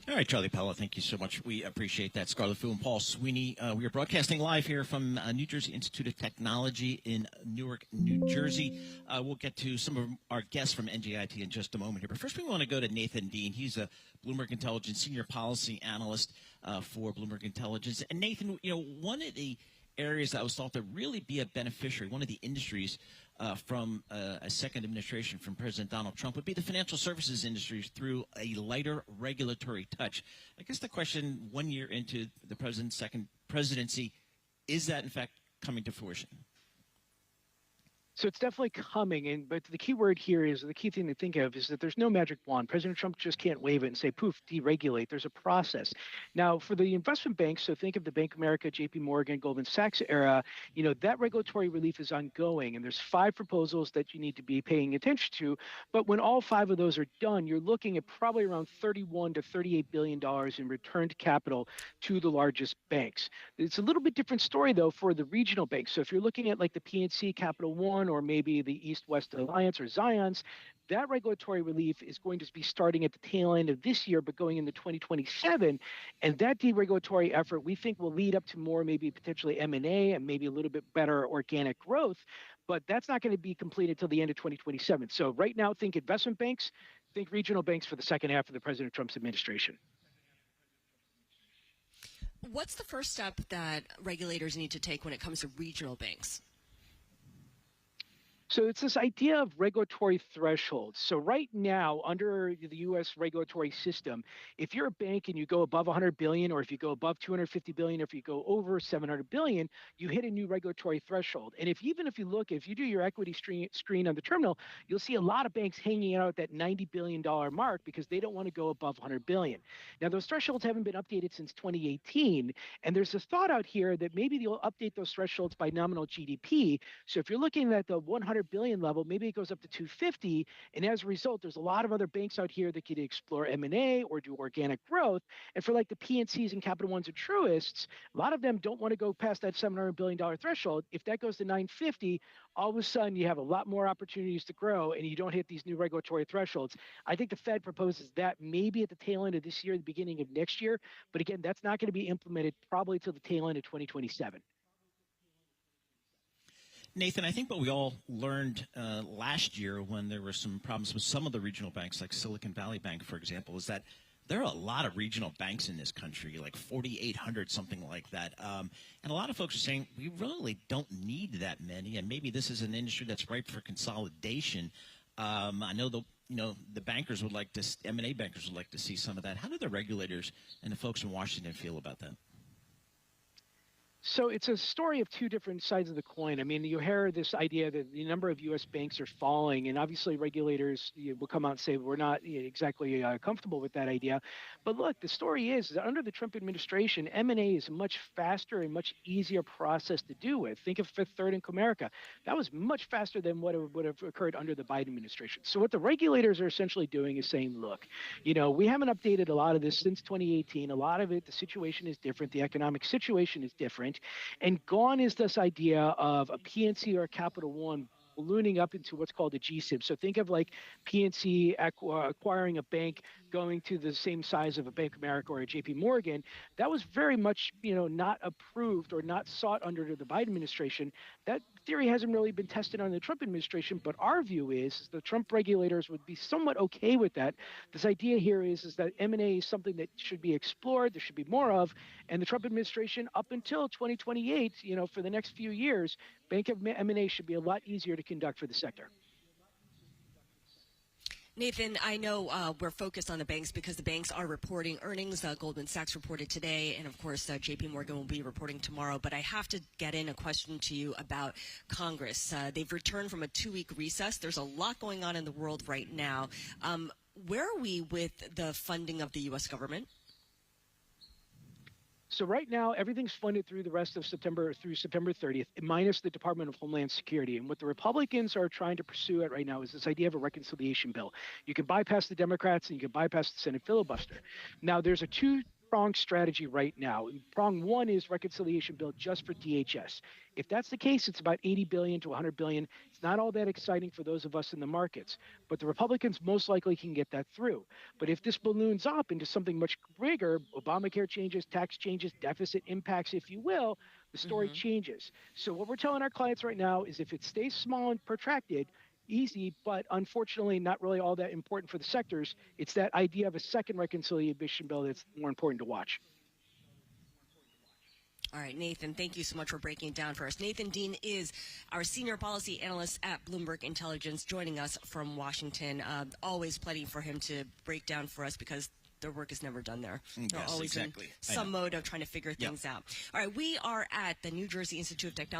All right, Charlie Pella, thank you so much. We appreciate that. Scarlett Fu and Paul Sweeney. We are broadcasting live here from New Jersey Institute of Technology in Newark, New Jersey. We'll get to some of our guests from NJIT in just a moment here. But first, we want to go to Nathan Dean. He's a Bloomberg Intelligence senior policy analyst for Bloomberg Intelligence. And Nathan, one of the areas that was thought to really be a beneficiary, one of the industries from a second administration from President Donald Trump would be the financial services industries through a lighter regulatory touch. I guess the question 1 year into the president's second presidency, is that in fact coming to fruition? So it's definitely coming, but the key word here is, the key thing to think of is that there's no magic wand. President Trump just can't wave it and say, poof, deregulate. There's a process. Now, for the investment banks, so think of the Bank of America, JP Morgan, Goldman Sachs era, that regulatory relief is ongoing, and there's 5 proposals that you need to be paying attention to. But when all 5 of those are done, you're looking at probably around $31 to $38 billion in returned capital to the largest banks. It's a little bit different story, though, for the regional banks. So if you're looking at like the PNC, Capital One, or maybe the East-West Alliance or Zions, that regulatory relief is going to be starting at the tail end of this year, but going into 2027. And that deregulatory effort, we think, will lead up to more maybe potentially M&A and maybe a little bit better organic growth. But that's not going to be completed until the end of 2027. So right now, think investment banks, think regional banks for the second half of the President Trump's administration. What's the first step that regulators need to take when it comes to regional banks? So it's this idea of regulatory thresholds. So right now, under the U.S. regulatory system, if you're a bank and you go above 100 billion, or if you go above 250 billion, or if you go over 700 billion, you hit a new regulatory threshold. And if you do your equity screen on the terminal, you'll see a lot of banks hanging out at that $90 billion mark because they don't want to go above 100 billion. Now, those thresholds haven't been updated since 2018. And there's a thought out here that maybe they'll update those thresholds by nominal GDP. So if you're looking at the 100 billion level, maybe it goes up to 250, and as a result, there's a lot of other banks out here that could explore M&A or do organic growth. And for like the PNCs and Capital Ones and Truists, a lot of them don't want to go past that $700 billion threshold. If that goes to 950, all of a sudden you have a lot more opportunities to grow, and you don't hit these new regulatory thresholds. I think the Fed proposes that maybe at the tail end of this year, the beginning of next year, but again, that's not going to be implemented probably till the tail end of 2027. Nathan, I think what we all learned last year when there were some problems with some of the regional banks, like Silicon Valley Bank, for example, is that there are a lot of regional banks in this country, like 4,800, something like that. And a lot of folks are saying we really don't need that many, and maybe this is an industry that's ripe for consolidation. I know the bankers would like to, M&A bankers would like to see some of that. How do the regulators and the folks in Washington feel about that? So it's a story of 2 different sides of the coin. I mean, you hear this idea that the number of U.S. banks are falling, and obviously regulators will come out and say we're not exactly comfortable with that idea. But look, the story is that under the Trump administration, M&A is a much faster and much easier process to do with. Think of Fifth Third and Comerica. That was much faster than what would have occurred under the Biden administration. So what the regulators are essentially doing is saying, look, we haven't updated a lot of this since 2018. A lot of it, the situation is different. The economic situation is different. And gone is this idea of a PNC or a Capital One ballooning up into what's called a GSIB. So think of like PNC acquiring a bank going to the same size of a Bank of America or a JP Morgan. That was very much, not approved or not sought under the Biden administration. That theory hasn't really been tested on the Trump administration, but our view is the Trump regulators would be somewhat okay with that. This idea here is that M&A is something that should be explored, there should be more of, and the Trump administration up until 2028, for the next few years, bank of M&A should be a lot easier to conduct for the sector. Nathan, I know we're focused on the banks because the banks are reporting earnings. Goldman Sachs reported today, and of course, JP Morgan will be reporting tomorrow. But I have to get in a question to you about Congress. They've returned from a 2-week recess. There's a lot going on in the world right now. Where are we with the funding of the U.S. government? So right now, everything's funded through the rest of September, through September 30th, minus the Department of Homeland Security. And what the Republicans are trying to pursue right now is this idea of a reconciliation bill. You can bypass the Democrats and you can bypass the Senate filibuster. Now, there's a prong strategy right now. Prong one is reconciliation bill just for DHS. If that's the case, it's about 80 billion to 100 billion. It's not all that exciting for those of us in the markets, but the Republicans most likely can get that through. But if this balloons up into something much bigger, Obamacare changes, tax changes, deficit impacts, if you will, the story Hmm. changes. So what we're telling our clients right now is if it stays small and protracted, easy, but unfortunately not really all that important for the sectors. It's that idea of a second reconciliation bill that's more important to watch. All right, Nathan, thank you so much for breaking it down for us. Nathan Dean is our senior policy analyst at Bloomberg Intelligence, joining us from Washington. Always plenty for him to break down for us because their work is never done there. They're Yes, always exactly. in some mode of trying to figure things out. All right, we are at the New Jersey Institute of Technology.